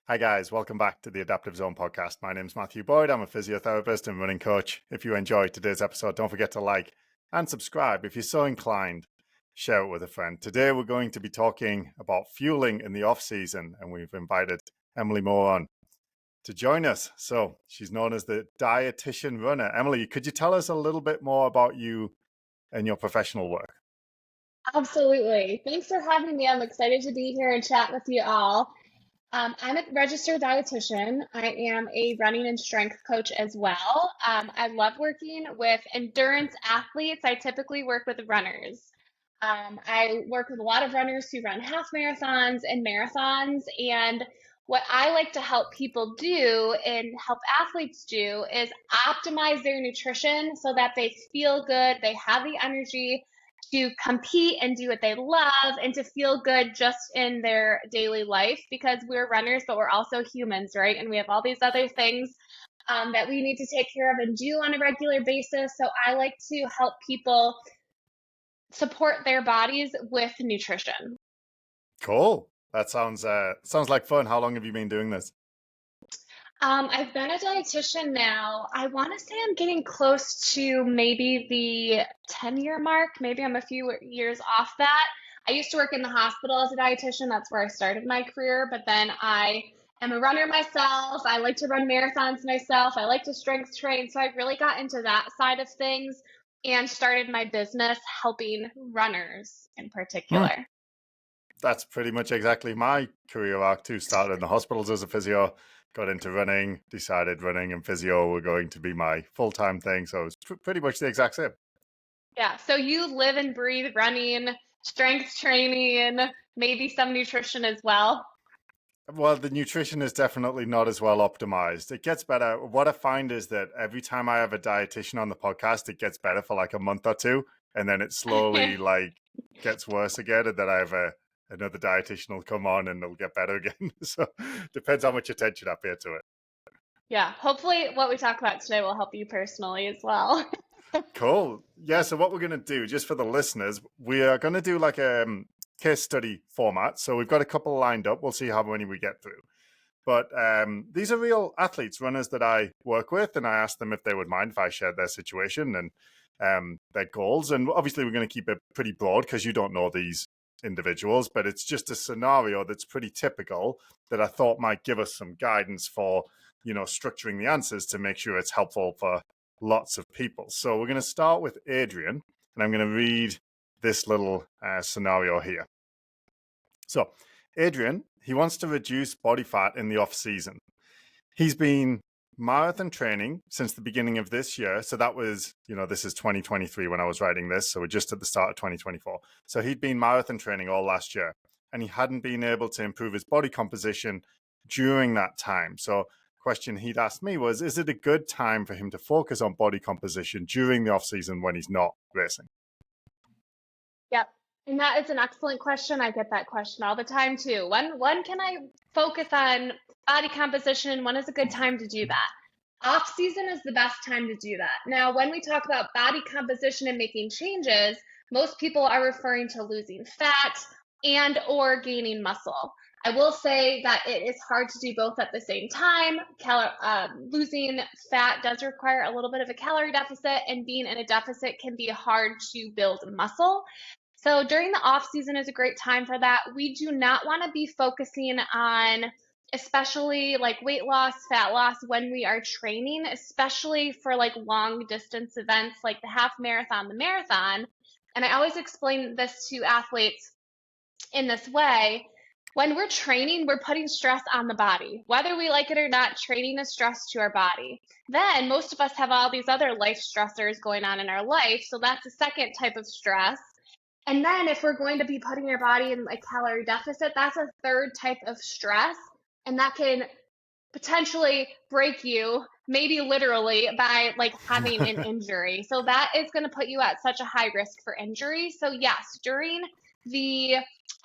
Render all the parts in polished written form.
Hi guys, welcome back to the Adaptive Zone podcast. My name's Matthew Boyd. I'm a physiotherapist and running coach. If you enjoyed today's episode, don't forget to like and subscribe. If you're so inclined, share it with a friend. Today we're going to be talking about fueling in the off season, and we've invited Emily Moore on to join us. So she's known as the Dietician runner. Emily, could you tell us a little bit more about you and your professional work? Absolutely. Thanks for having me. I'm excited to be here and chat with you all. I'm a registered dietitian. I am a running and strength coach as well. I love working with endurance athletes. I typically work with runners. I work with a lot of runners who run half marathons and marathons. And what I like to help people do and help athletes do is optimize their nutrition so that they feel good, they have the energy to compete and do what they love and to feel good just in their daily life because we're runners, but we're also humans, right? And we have all these other things that we need to take care of and do on a regular basis. So I like to help people support their bodies with nutrition. Cool. That sounds like fun. How long have you been doing this? I've been a dietitian now. I want to say I'm getting close to maybe the 10-year mark. Maybe I'm a few years off that. I used to work in the hospital as a dietitian. That's where I started my career. But then I am a runner myself. I like to run marathons myself. I like to strength train. So I really got into that side of things and started my business helping runners in Hmm. particular. That's pretty much exactly my career arc too. Started in the hospitals as a physio, got into running, decided running and physio were going to be my full-time thing. So it's pretty much the exact same. Yeah, so you live and breathe running, strength training, maybe some nutrition as well. Well, the nutrition is definitely not as well optimized. It gets better. What I find is that every time I have a dietitian on the podcast, it gets better for like a month or two, and then it slowly like gets worse again. And then I have another dietitian will come on and it'll get better again. So depends how much attention I pay to it. Yeah, hopefully what we talk about today will help you personally as well. Cool. Yeah. So what we're going to do, just for the listeners, we are going to do like a case study format. So we've got a couple lined up. We'll see how many we get through. But these are real athletes, runners that I work with, and I asked them if they would mind if I shared their situation and their goals. And obviously, we're going to keep it pretty broad because you don't know these individuals, but it's just a scenario that's pretty typical that I thought might give us some guidance for, structuring the answers to make sure it's helpful for lots of people. So we're going to start with Adrian, and I'm going to read this little scenario here. So, Adrian, he wants to reduce body fat in the off season. He's been marathon training since the beginning of this year. So that was, this is 2023 when I was writing this. So we're just at the start of 2024. So he'd been marathon training all last year and he hadn't been able to improve his body composition during that time. So question he'd asked me was, is it a good time for him to focus on body composition during the off season when he's not racing? Yep. And that is an excellent question. I get that question all the time too. When can I focus on body composition? When is a good time to do that? Off season is the best time to do that. Now, when we talk about body composition and making changes, most people are referring to losing fat and or gaining muscle. I will say that it is hard to do both at the same time. Losing fat does require a little bit of a calorie deficit, and being in a deficit can be hard to build muscle. So during the off season is a great time for that. We do not want to be focusing on especially like weight loss, fat loss when we are training, especially for like long distance events like the half marathon, the marathon. And I always explain this to athletes in this way. When we're training, we're putting stress on the body. Whether we like it or not, training is stress to our body. Then most of us have all these other life stressors going on in our life. So that's a second type of stress. And then if we're going to be putting your body in a calorie deficit, that's a third type of stress. And that can potentially break you, maybe literally, by like having an injury. So that is going to put you at such a high risk for injury. So yes, during the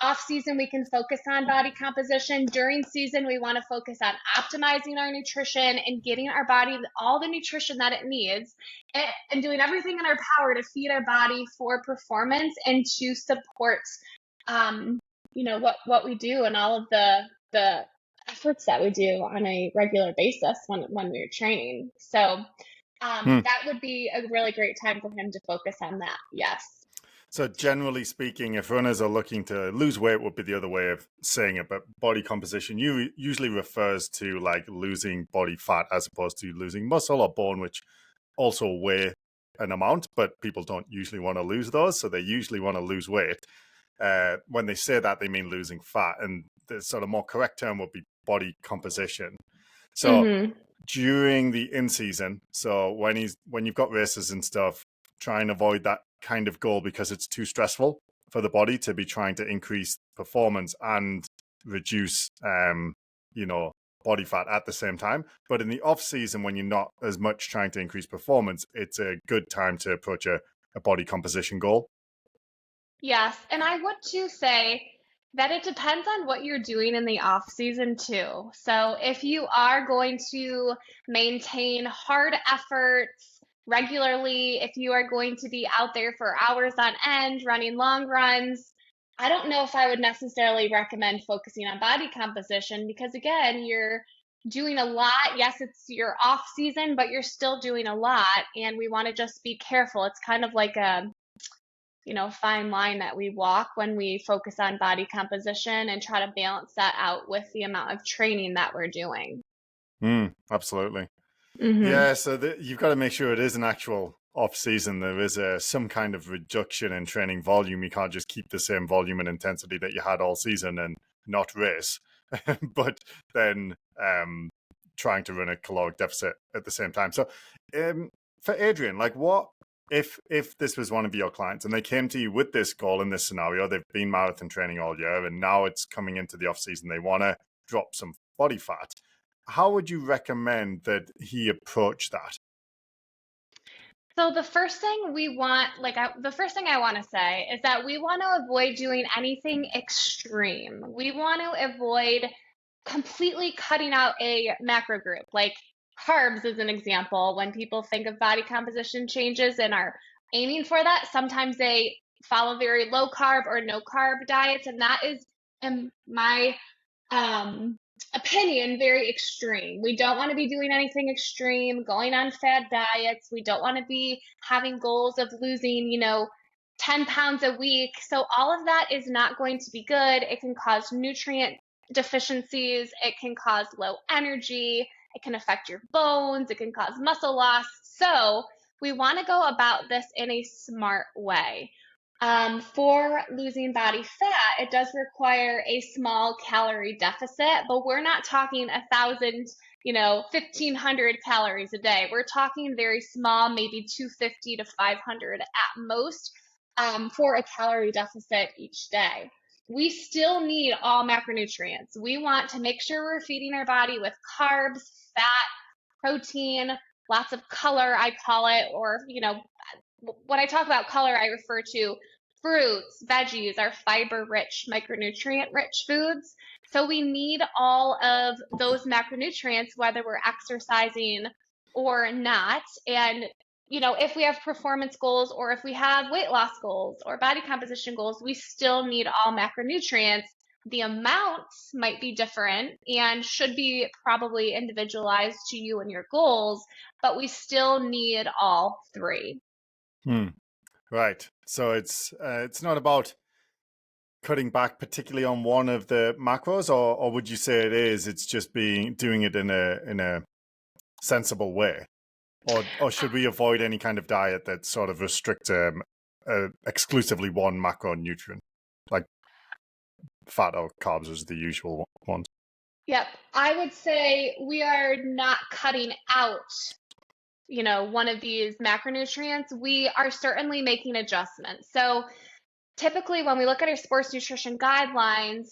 off season, we can focus on body composition. During season, we want to focus on optimizing our nutrition and getting our body all the nutrition that it needs and doing everything in our power to feed our body for performance and to support, what we do and all of the efforts that we do on a regular basis when we're training. So Hmm. that would be a really great time for him to focus on that. Yes. So generally speaking, if runners are looking to lose weight, would be the other way of saying it, but body composition usually refers to like losing body fat as opposed to losing muscle or bone, which also weigh an amount, but people don't usually want to lose those, so they usually want to lose weight. When they say that, they mean losing fat, and the sort of more correct term would be body composition. So during the in season, so when you've got races and stuff, try and avoid that kind of goal because it's too stressful for the body to be trying to increase performance and reduce body fat at the same time. But in the off season, when you're not as much trying to increase performance, it's a good time to approach a body composition goal. Yes, and I would too say that it depends on what you're doing in the off season too. So if you are going to maintain hard efforts regularly, if you are going to be out there for hours on end running long runs, I don't know if I would necessarily recommend focusing on body composition because again, you're doing a lot. Yes, it's your off season, but you're still doing a lot and we want to just be careful. It's kind of like a fine line that we walk when we focus on body composition and try to balance that out with the amount of training that we're doing. Absolutely. Mm-hmm. Yeah, so you've got to make sure it is an actual off season. There is some kind of reduction in training volume. You can't just keep the same volume and intensity that you had all season and not race, but then trying to run a caloric deficit at the same time. So for Adrian, like what if this was one of your clients and they came to you with this goal in this scenario, they've been marathon training all year and now it's coming into the off season, they want to drop some body fat. How would you recommend that he approach that? So the first thing we want, the first thing I want to say is that we want to avoid doing anything extreme. We want to avoid completely cutting out a macro group, like carbs is an example. When people think of body composition changes and are aiming for that, sometimes they follow very low carb or no carb diets, and that is, in my opinion, very extreme. We don't want to be doing anything extreme, going on fad diets. We don't want to be having goals of losing, 10 pounds a week. So all of that is not going to be good. It can cause nutrient deficiencies. It can cause low energy. It can affect your bones. It can cause muscle loss. So we want to go about this in a smart way. For losing body fat, it does require a small calorie deficit, but we're not talking 1,000, 1,500 calories a day. We're talking very small, maybe 250 to 500 at most, for a calorie deficit each day. We still need all macronutrients. We want to make sure we're feeding our body with carbs, fat, protein, lots of color, I call it, or, when I talk about color, I refer to fruits, veggies, our fiber-rich, micronutrient-rich foods. So we need all of those macronutrients, whether we're exercising or not. And, if we have performance goals or if we have weight loss goals or body composition goals, we still need all macronutrients. The amounts might be different and should be probably individualized to you and your goals, but we still need all three. Right. So it's not about cutting back particularly on one of the macros, or would you say it is? It's just doing it in a sensible way, or should we avoid any kind of diet that sort of restricts exclusively one macronutrient, like fat or carbs is the usual ones? Yep. I would say we are not cutting out, one of these macronutrients. We are certainly making adjustments. So typically when we look at our sports nutrition guidelines,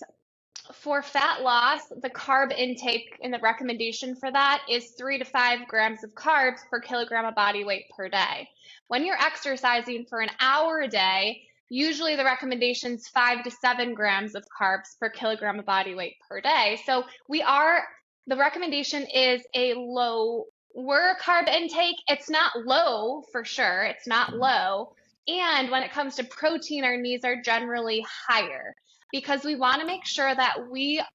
for fat loss, the carb intake and the recommendation for that is 3 to 5 grams of carbs per kilogram of body weight per day. When you're exercising for an hour a day, usually the recommendation is 5 to 7 grams of carbs per kilogram of body weight per day. So the recommendation is a lower carb intake. It's not low for sure. It's not low. And when it comes to protein, our needs are generally higher because we want to make sure that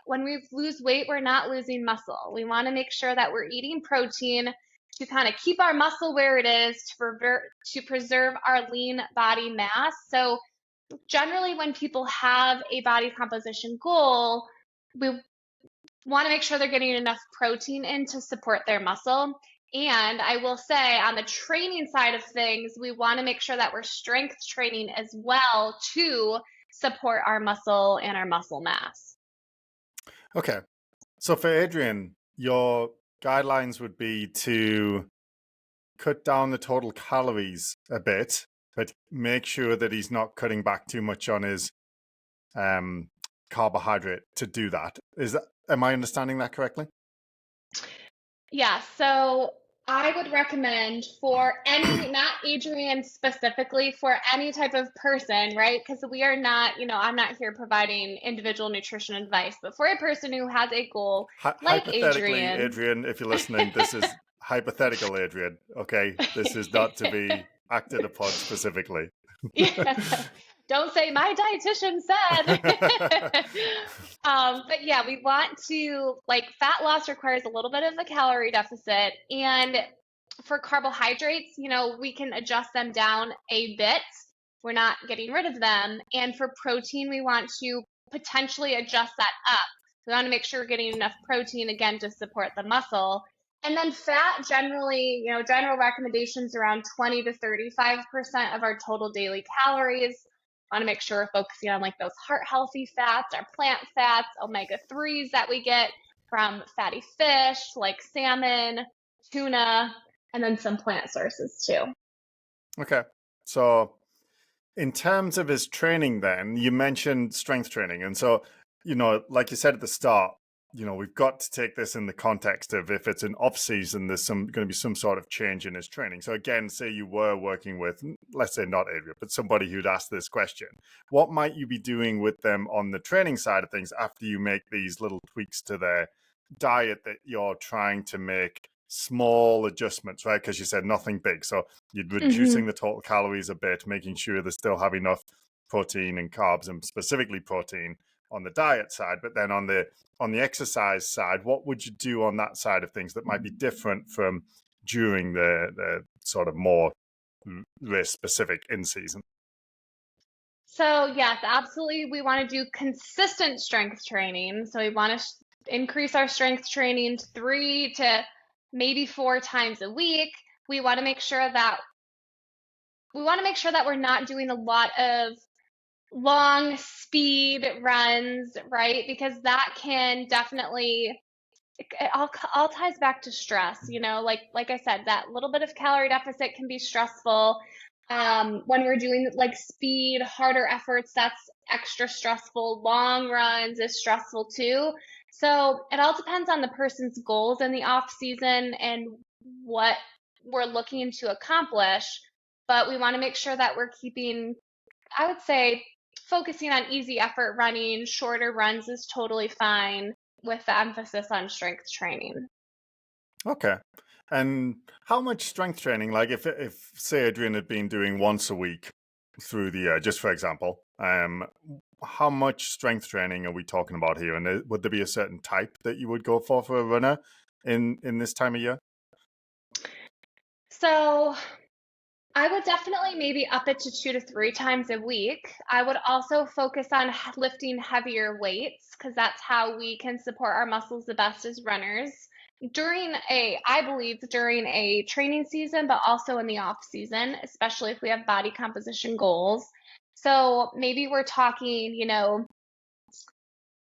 when we lose weight, we're not losing muscle. We want to make sure that we're eating protein to kind of keep our muscle where it is, to preserve our lean body mass. So generally when people have a body composition goal, we want to make sure they're getting enough protein in to support their muscle. And I will say on the training side of things, we want to make sure that we're strength training as well to support our muscle and our muscle mass. Okay. So for Adrian, your guidelines would be to cut down the total calories a bit, but make sure that he's not cutting back too much on his carbohydrate to do that. Am I understanding that correctly? Yeah, so I would recommend for any, not Adrian specifically, for any type of person, right? Because we are not, I'm not here providing individual nutrition advice, but for a person who has a goal like Hypothetically, Adrian. Adrian, if you're listening, this is hypothetical, Adrian. Okay, this is not to be acted upon specifically. Yeah. Don't say my dietitian said. But yeah, we want to, like, fat loss requires a little bit of a calorie deficit. And for carbohydrates, we can adjust them down a bit. We're not getting rid of them. And for protein, we want to potentially adjust that up. We want to make sure we're getting enough protein again to support the muscle. And then fat generally, general recommendations around 20 to 35% of our total daily calories. Want to make sure we're focusing on like those heart healthy fats, our plant fats, omega-3s that we get from fatty fish like salmon, tuna, and then some plant sources too. Okay. So in terms of his training then, you mentioned strength training. And so, like you said at the start, we've got to take this in the context of if it's an off season, there's going to be some sort of change in his training. So again, say you were working with, let's say not Adrian, but somebody who'd asked this question, what might you be doing with them on the training side of things after you make these little tweaks to their diet that you're trying to make small adjustments, right? Because you said nothing big. So you're reducing the total calories a bit, making sure they still have enough protein and carbs, and specifically protein on the diet side. But then on the exercise side, what would you do on that side of things that might be different from during the sort of more race specific in season? So yes, absolutely. We want to do consistent strength training. So we want to increase our strength training to 3 to maybe 4 times a week. We want to make sure that we're not doing a lot of long speed runs, right? Because that can definitely, it all ties back to stress, like I said, that little bit of calorie deficit can be stressful. When we're doing like speed, harder efforts, that's extra stressful. Long runs is stressful too. So it all depends on the person's goals in the off season and what we're looking to accomplish. But we want to make sure that we're keeping, I would say, focusing on easy effort running. Shorter runs is totally fine with the emphasis on strength training. Okay. And how much strength training, like if say Adrian had been doing once a week through the year, just for example, how much strength training are we talking about here? And would there be a certain type that you would go for a runner in this time of year? So I would definitely maybe up it to 2 to 3 times a week. I would also focus on lifting heavier weights because that's how we can support our muscles the best as runners I believe during a training season, but also in the off season, especially if we have body composition goals. So maybe we're talking,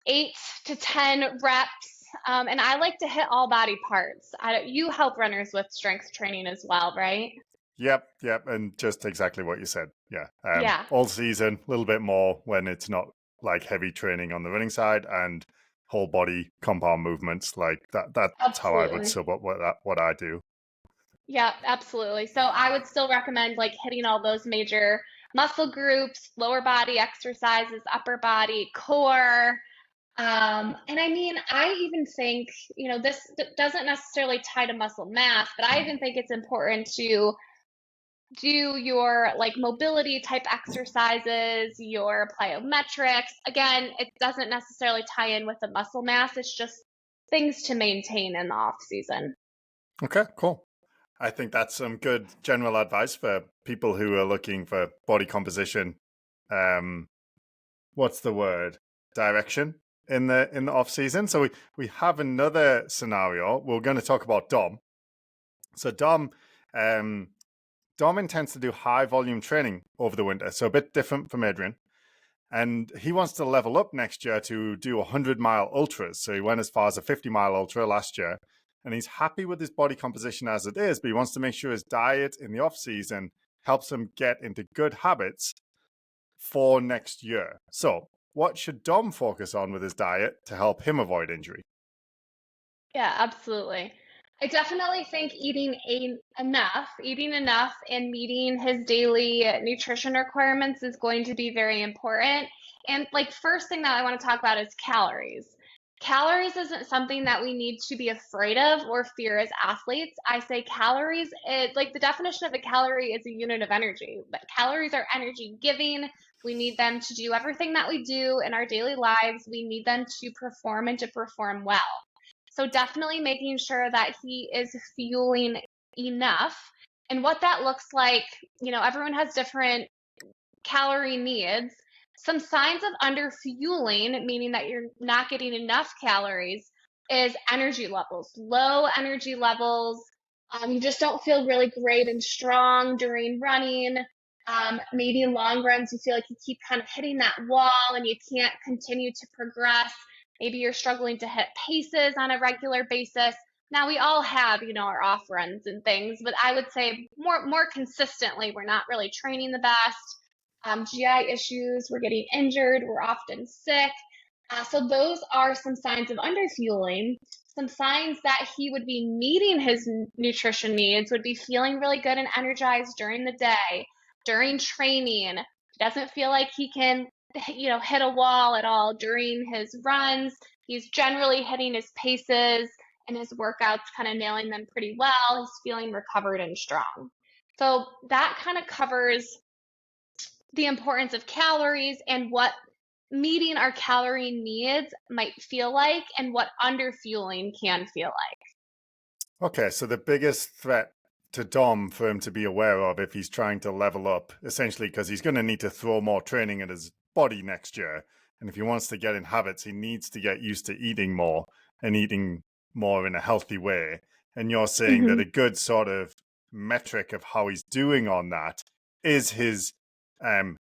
8 to 10 reps. And I like to hit all body parts. You help runners with strength training as well, right? Yep. And just exactly what you said. Yeah. Yeah. All season, a little bit more when it's not like heavy training on the running side, and whole body compound movements like that. That's Absolutely. how I would sub up what I do. Yeah, absolutely. So I would still recommend like hitting all those major muscle groups, lower body exercises, upper body, core. And I mean, I even think, this doesn't necessarily tie to muscle mass, but I even think it's important to do your like mobility type exercises, your plyometrics. Again, it doesn't necessarily tie in with the muscle mass. It's just things to maintain in the off season. Okay, cool. I think that's some good general advice for people who are looking for body composition. Um, what's the word? Direction in the off season. So we have another scenario. We're going to talk about Dom. So Dom intends to do high volume training over the winter, so a bit different from Adrian. And he wants to level up next year to do 100-mile ultras. So he went as far as a 50-mile ultra last year. And he's happy with his body composition as it is, but he wants to make sure his diet in the off season helps him get into good habits for next year. So what should Dom focus on with his diet to help him avoid injury? Yeah, absolutely. I definitely think eating enough and meeting his daily nutrition requirements is going to be very important. And like first thing that I want to talk about is calories. Calories isn't something that we need to be afraid of or fear as athletes. I say calories, like the definition of a calorie is a unit of energy, but calories are energy giving. We need them to do everything that we do in our daily lives. We need them to perform and to perform well. So definitely making sure that he is fueling enough. And what that looks like, everyone has different calorie needs. Some signs of underfueling, meaning that you're not getting enough calories, is energy levels, low energy levels. You just don't feel really great and strong during running. Maybe in long runs, you feel like you keep kind of hitting that wall and you can't continue to progress. Maybe you're struggling to hit paces on a regular basis. Now we all have, our off runs and things, but I would say more consistently, we're not really training the best. GI issues, we're getting injured, we're often sick. So those are some signs of underfueling. Some signs that he would be meeting his nutrition needs would be feeling really good and energized during the day, during training. He doesn't feel like he can, hit a wall at all during his runs. He's generally hitting his paces and his workouts, kind of nailing them pretty well. He's feeling recovered and strong. So that kind of covers the importance of calories and what meeting our calorie needs might feel like and what underfueling can feel like. Okay, so the biggest threat to Dom for him to be aware of if he's trying to level up, essentially because he's going to need to throw more training at his body next year. And if he wants to get in habits, he needs to get used to eating more and eating more in a healthy way. And you're saying that a good sort of metric of how he's doing on that is his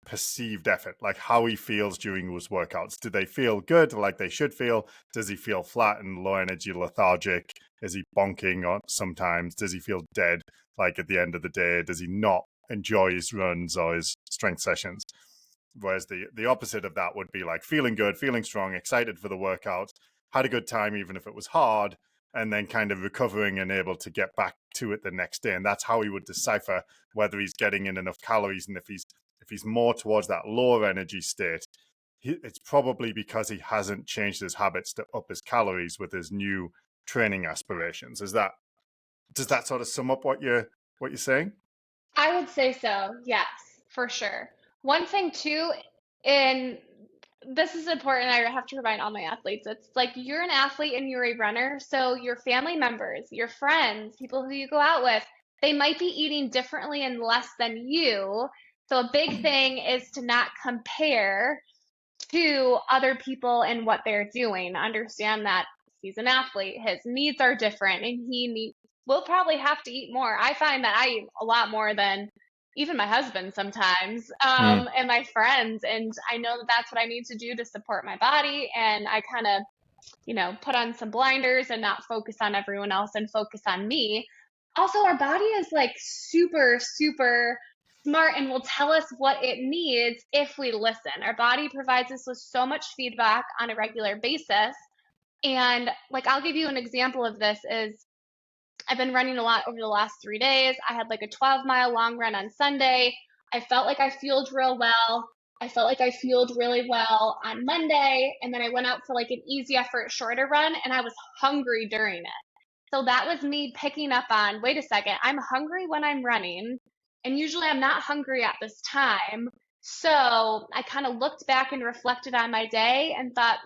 perceived effort, like how he feels during those workouts. Do they feel good, like they should feel? Does he feel flat and low energy, lethargic? Is he bonking on sometimes? Does he feel dead, like at the end of the day? Does he not enjoy his runs or his strength sessions? Whereas the opposite of that would be like feeling good, feeling strong, excited for the workout, had a good time even if it was hard, and then kind of recovering and able to get back to it the next day. And that's how he would decipher whether he's getting in enough calories. And if he's more towards that lower energy state, it's probably because he hasn't changed his habits to up his calories with his new training aspirations. Does that sort of sum up what you're saying? I would say so, yes, for sure. One thing too, and this is important, I have to remind all my athletes, it's like you're an athlete and you're a runner, so your family members, your friends, people who you go out with, they might be eating differently and less than you. So a big thing is to not compare to other people and what they're doing. Understand that he's an athlete, his needs are different, and will probably have to eat more. I find that I eat a lot more than even my husband sometimes, and my friends, and I know that that's what I need to do to support my body. And I kind of, put on some blinders and not focus on everyone else and focus on me. Also, our body is like super, super smart and will tell us what it needs if we listen. Our body provides us with so much feedback on a regular basis. And like, I'll give you an example of this is I've been running a lot over the last 3 days. I had like a 12-mile long run on Sunday. I felt like I fueled real well. I felt like I fueled really well on Monday. And then I went out for like an easy effort, shorter run, and I was hungry during it. So that was me picking up on, wait a second, I'm hungry when I'm running. And usually I'm not hungry at this time. So I kind of looked back and reflected on my day and thought,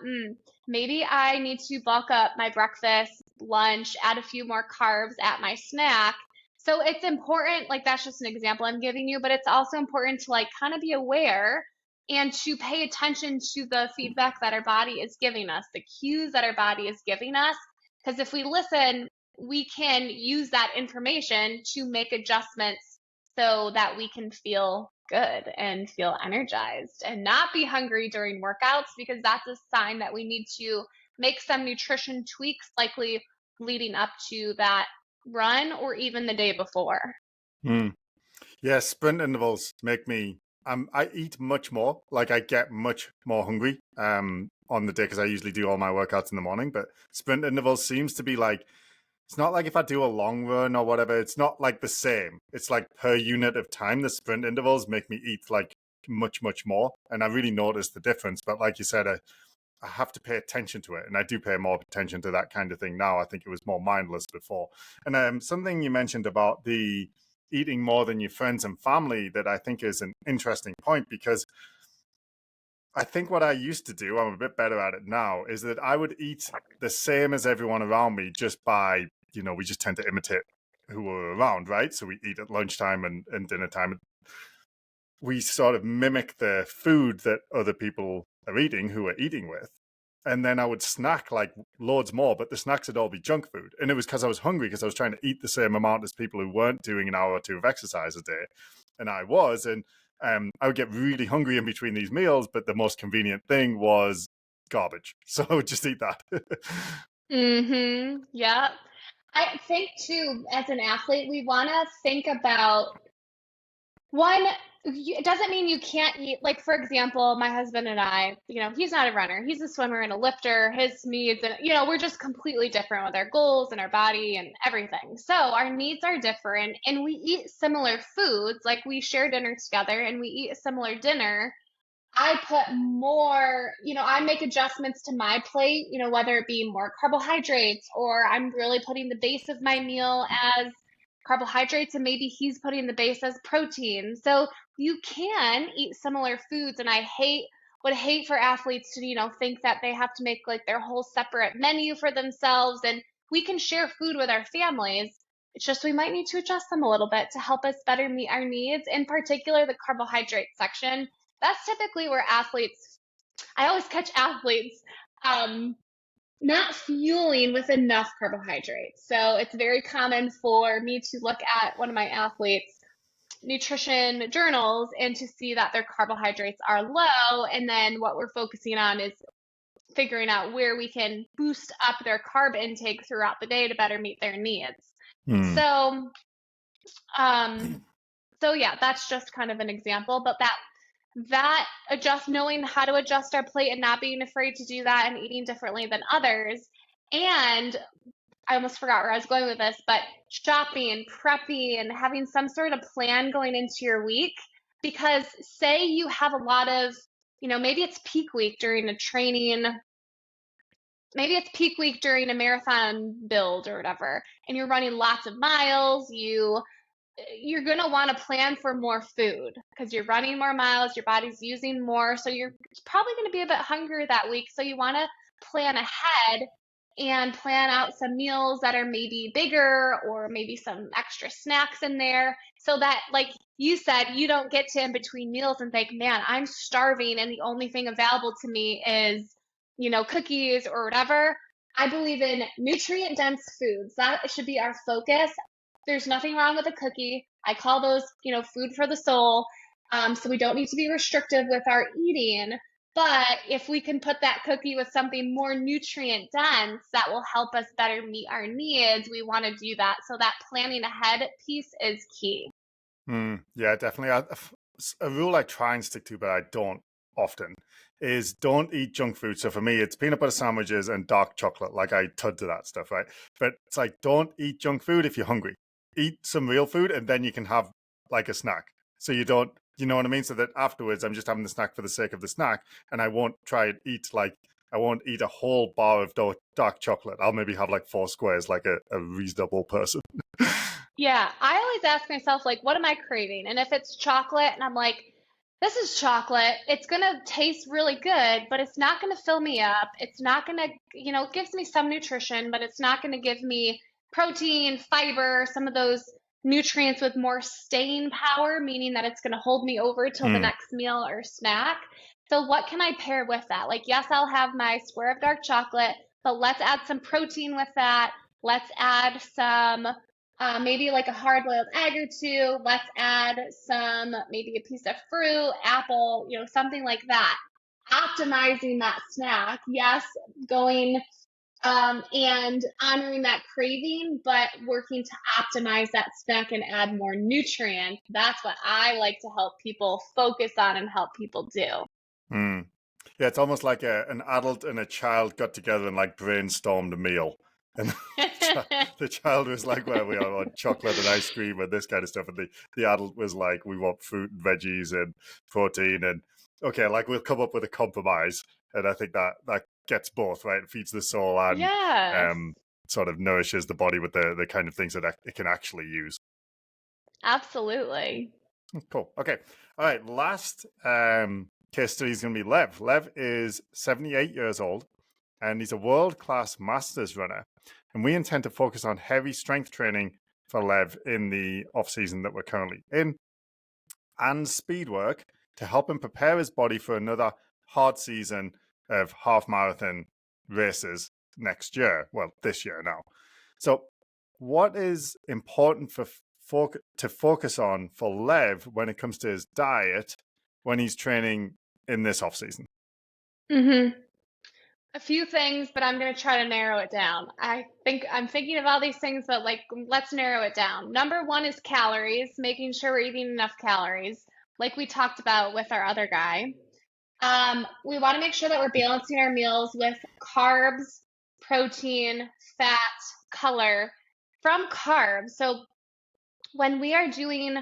maybe I need to bulk up my breakfast, lunch, add a few more carbs at my snack. So it's important, like that's just an example I'm giving you, but it's also important to like kind of be aware and to pay attention to the feedback that our body is giving us, the cues that our body is giving us. Because if we listen, we can use that information to make adjustments so that we can feel good and feel energized and not be hungry during workouts, because that's a sign that we need to make some nutrition tweaks, likely leading up to that run or even the day before. Yeah, sprint intervals make me. I eat much more. Like I get much more hungry on the day because I usually do all my workouts in the morning. But sprint intervals seems to be like it's not like if I do a long run or whatever. It's not like the same. It's like per unit of time. The sprint intervals make me eat like much more, and I really notice the difference. But like you said, I have to pay attention to it, and I do pay more attention to that kind of thing now. I think it was more mindless before. And something you mentioned about the eating more than your friends and family that I think is an interesting point, because I think what I used to do, I'm a bit better at it now, is that I would eat the same as everyone around me just by, we just tend to imitate who were around, right? So we eat at lunchtime and dinner time. We sort of mimic the food that other people are eating who are eating with. And then I would snack like loads more, but the snacks would all be junk food. And it was because I was hungry, because I was trying to eat the same amount as people who weren't doing an hour or two of exercise a day. And I was. And I would get really hungry in between these meals, but the most convenient thing was garbage. So I would just eat that. Yeah. I think too, as an athlete, we want to think about one, it doesn't mean you can't eat. Like, for example, my husband and I, he's not a runner, he's a swimmer and a lifter. His needs, and, we're just completely different with our goals and our body and everything. So our needs are different and we eat similar foods. Like, we share dinner together and we eat a similar dinner. I put more, I make adjustments to my plate, whether it be more carbohydrates or I'm really putting the base of my meal as carbohydrates and maybe he's putting the base as protein. So you can eat similar foods, and I would hate for athletes to, think that they have to make like their whole separate menu for themselves, and we can share food with our families. It's just we might need to adjust them a little bit to help us better meet our needs, in particular the carbohydrate section. That's typically where I always catch athletes not fueling with enough carbohydrates. So it's very common for me to look at one of my athletes' nutrition journals and to see that their carbohydrates are low. And then what we're focusing on is figuring out where we can boost up their carb intake throughout the day to better meet their needs. So, yeah, that's just kind of an example, but knowing how to adjust our plate and not being afraid to do that and eating differently than others. And I almost forgot where I was going with this, but shopping, prepping, and having some sort of plan going into your week. Because say you have a lot of, maybe it's peak week during a training, maybe it's peak week during a marathon build or whatever, and you're running lots of miles, you're going to want to plan for more food because you're running more miles, your body's using more. So you're probably going to be a bit hungrier that week. So you want to plan ahead and plan out some meals that are maybe bigger or maybe some extra snacks in there so that, like you said, you don't get to in between meals and think, man, I'm starving and the only thing available to me is, cookies or whatever. I believe in nutrient dense foods. That should be our focus. There's nothing wrong with a cookie. I call those, food for the soul. So we don't need to be restrictive with our eating. But if we can put that cookie with something more nutrient dense that will help us better meet our needs, we want to do that. So that planning ahead piece is key. Yeah, definitely. A rule I try and stick to, but I don't often, is don't eat junk food. So for me, it's peanut butter sandwiches and dark chocolate. Like I tud to that stuff, right? But it's like, don't eat junk food if you're hungry. Eat some real food and then you can have like a snack. So you don't, you know what I mean? So that afterwards I'm just having the snack for the sake of the snack, and I won't try and I won't eat a whole bar of dark chocolate. I'll maybe have like 4 squares like a reasonable person. Yeah, I always ask myself, like, what am I craving? And if it's chocolate, and I'm like, this is chocolate, it's gonna taste really good, but it's not gonna fill me up. It's not gonna, it gives me some nutrition, but it's not gonna give me protein, fiber, some of those nutrients with more staying power, meaning that it's gonna hold me over till the Mm, next meal or snack. So what can I pair with that? Like, yes, I'll have my square of dark chocolate, but let's add some protein with that. Let's add some maybe like a hard boiled egg or two. Let's add some, maybe a piece of fruit, apple, something like that. Optimizing that snack. Yes, going and honoring that craving, but working to optimize that snack and add more nutrients. That's what I like to help people focus on and help people do. mm. Yeah, it's almost like an adult and a child got together and like brainstormed a meal. And the child was like, well, we all want chocolate and ice cream and this kind of stuff. And the adult was like, we want fruit and veggies and protein. And okay, like we'll come up with a compromise. And I think that gets both, right? It feeds the soul and Yes, sort of nourishes the body with the kind of things that it can actually use. absolutely. Cool. Okay. All right. Last case study is going to be Lev. Lev is 78 years old and he's a world-class masters runner. And we intend to focus on heavy strength training for Lev in the off-season that we're currently in and speed work to help him prepare his body for another hard season of half marathon races next year. Well, this year now. So what is important to focus on for Lev when it comes to his diet when he's training in this off season? Mm-hmm. A few things, but I'm going to try to narrow it down. I think I'm thinking of all these things, but like, let's narrow it down. Number one is calories, making sure we're eating enough calories, like we talked about with our other guy. We want to make sure that we're balancing our meals with carbs, protein, fat, color from carbs. So when we are doing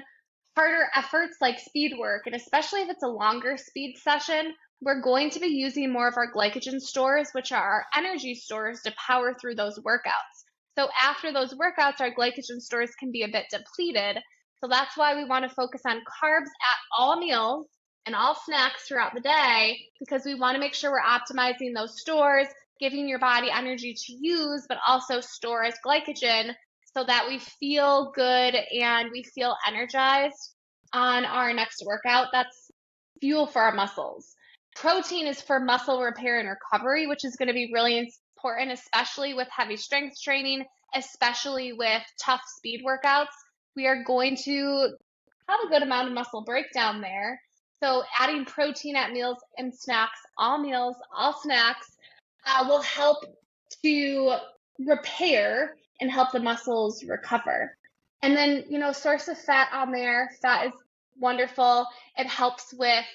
harder efforts like speed work, and especially if it's a longer speed session, we're going to be using more of our glycogen stores, which are our energy stores, to power through those workouts. So after those workouts, our glycogen stores can be a bit depleted. So that's why we want to focus on carbs at all meals and all snacks throughout the day, because we want to make sure we're optimizing those stores, giving your body energy to use, but also store as glycogen so that we feel good and we feel energized on our next workout. That's fuel for our muscles. Protein is for muscle repair and recovery, which is going to be really important, especially with heavy strength training, especially with tough speed workouts. We are going to have a good amount of muscle breakdown there. So adding protein at meals and snacks, all snacks, will help to repair and help the muscles recover. And then, source of fat on there. Fat is wonderful. It helps with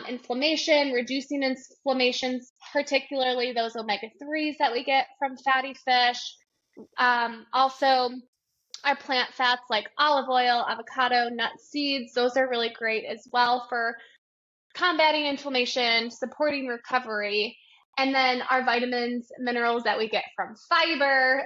inflammation, reducing inflammations, particularly those omega-3s that we get from fatty fish. Also, our plant fats like olive oil, avocado, nuts, seeds, those are really great as well for combating inflammation, supporting recovery. And then our vitamins, minerals that we get from fiber,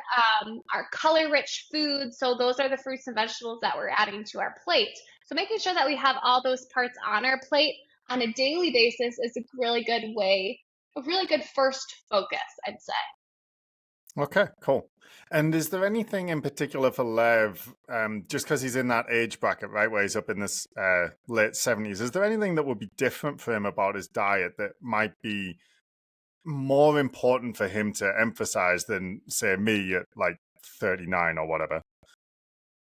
our color-rich foods. So those are the fruits and vegetables that we're adding to our plate. So making sure that we have all those parts on our plate on a daily basis is a really good way, a really good first focus, I'd say. Okay, cool. And is there anything in particular for Lev, just because he's in that age bracket, right, where he's up in this late 70s, is there anything that would be different for him about his diet that might be more important for him to emphasize than, say, me at like 39 or whatever?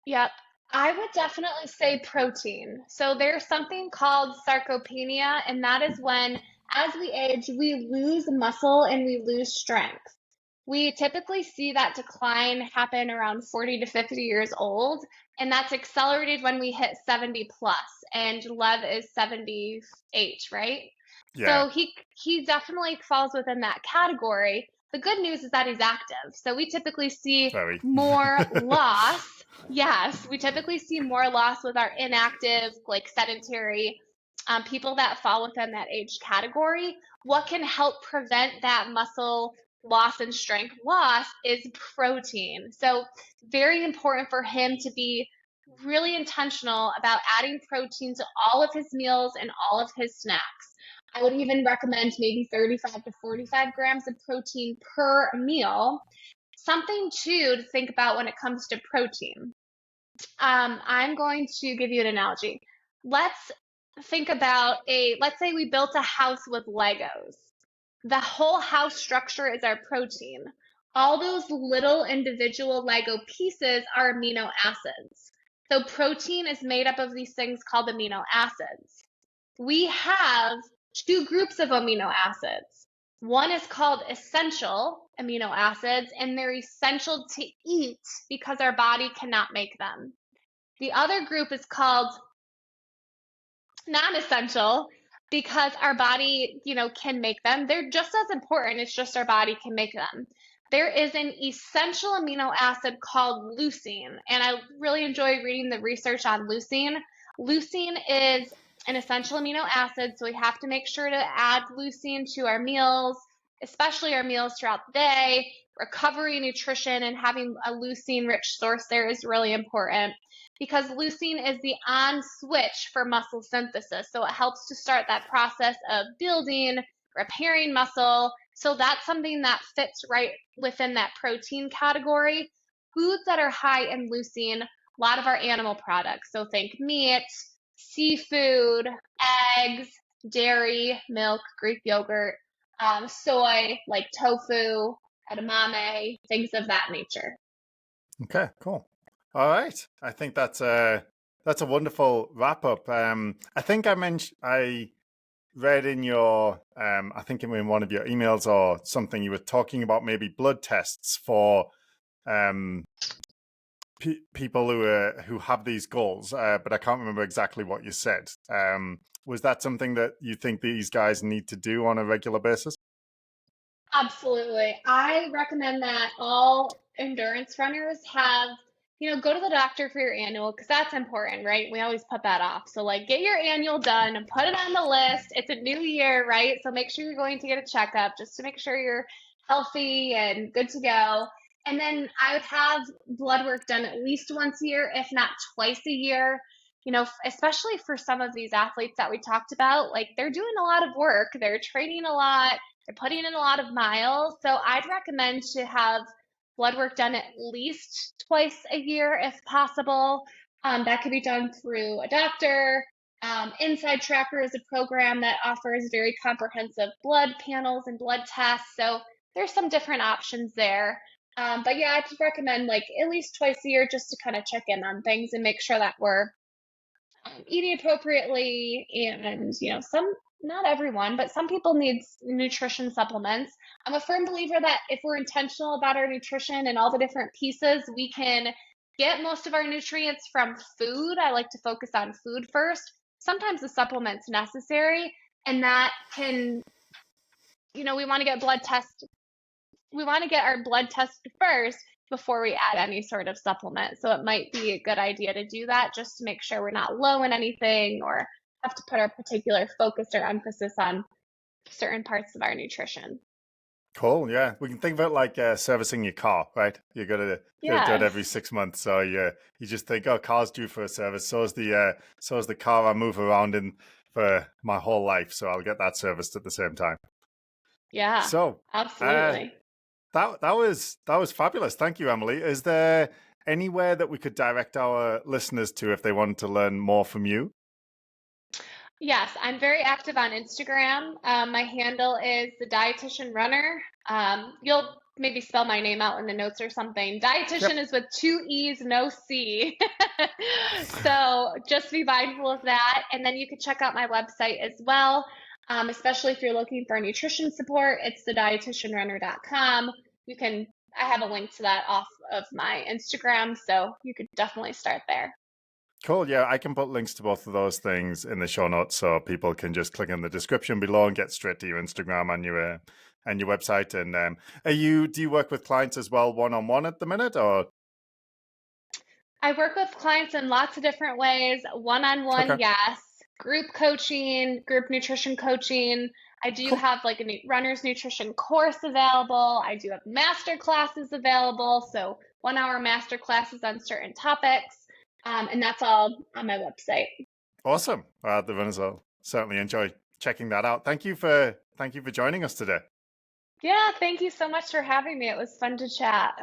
Yep. I would definitely say protein. So there's something called sarcopenia, and that is when, as we age, we lose muscle and we lose strength. We typically see that decline happen around 40 to 50 years old, and that's accelerated when we hit 70 plus, and Lev is 78, right? Yeah, So he definitely falls within that category. The good news is that he's active. So we typically see very. more loss. Yes, we typically see more loss with our inactive, like sedentary people that fall within that age category. What can help prevent that muscle loss and strength loss is protein. So very important for him to be really intentional about adding protein to all of his meals and all of his snacks. I would even recommend maybe 35 to 45 grams of protein per meal. Something too to think about when it comes to protein. I'm going to give you an analogy. Let's think about let's say we built a house with Legos. The whole house structure is our protein. All those little individual Lego pieces are amino acids. So protein is made up of these things called amino acids. We have two groups of amino acids. One is called essential amino acids, and they're essential to eat because our body cannot make them. The other group is called non-essential because our body, can make them. They're just as important. It's just our body can make them. There is an essential amino acid called leucine, and I really enjoy reading the research on leucine. Leucine is an essential amino acid, so we have to make sure to add leucine to our meals, especially our meals throughout the day. Recovery nutrition and having a leucine-rich source there is really important because leucine is the on switch for muscle synthesis. So it helps to start that process of building, repairing muscle. So that's something that fits right within that protein category. Foods that are high in leucine, a lot of our animal products. So think meat, seafood, eggs, dairy, milk, Greek yogurt, soy, like tofu, edamame, things of that nature. Okay, cool. All right. I think that's a wonderful wrap up. I think I read in your I think in one of your emails or something you were talking about maybe blood tests for people who have these goals, but I can't remember exactly what you said. Was that something that you think these guys need to do on a regular basis? Absolutely. I recommend that all endurance runners have, go to the doctor for your annual because that's important, right? We always put that off. So, like, get your annual done and put it on the list. It's a new year, right? So, make sure you're going to get a checkup just to make sure you're healthy and good to go. And then I would have blood work done at least once a year, if not twice a year. Especially for some of these athletes that we talked about, like they're doing a lot of work, they're training a lot, they're putting in a lot of miles. So I'd recommend to have blood work done at least twice a year if possible. That could be done through a doctor. Inside Tracker is a program that offers very comprehensive blood panels and blood tests. So there's some different options there. But yeah, I'd recommend like at least twice a year just to kind of check in on things and make sure that we're eating appropriately. And not everyone, but some people need nutrition supplements. I'm a firm believer that if we're intentional about our nutrition and all the different pieces, we can get most of our nutrients from food. I like to focus on food first. Sometimes the supplement's necessary, and that can, we want to get our blood tested first before we add any sort of supplement. So it might be a good idea to do that just to make sure we're not low in anything or have to put our particular focus or emphasis on certain parts of our nutrition. Cool. Yeah, we can think of it like servicing your car, right? You got to do it every 6 months. So you just think, oh, car's due for a service. So is the car I move around in for my whole life. So I'll get that serviced at the same time. Yeah. So absolutely. That was fabulous. Thank you, Emily. Is there anywhere that we could direct our listeners to if they wanted to learn more from you? Yes, I'm very active on Instagram. My handle is the Dietitian Runner. You'll maybe spell my name out in the notes or something. Dietitian is with 2 E's, no C. So just be mindful of that. And then you can check out my website as well. Especially if you're looking for nutrition support, it's thedietitianrunner.com. I have a link to that off of my Instagram, so you could definitely start there. Cool. Yeah, I can put links to both of those things in the show notes so people can just click in the description below and get straight to your Instagram and your website. And do you work with clients as well one-on-one at the minute, or? I work with clients in lots of different ways. One-on-one, yes. Group coaching, group nutrition coaching. I do Cool. have like a runner's nutrition course available. I do have master classes available. So 1 hour master classes on certain topics. And that's all on my website. Awesome. The runners will certainly enjoy checking that out. Thank you for joining us today. Yeah, thank you so much for having me. It was fun to chat.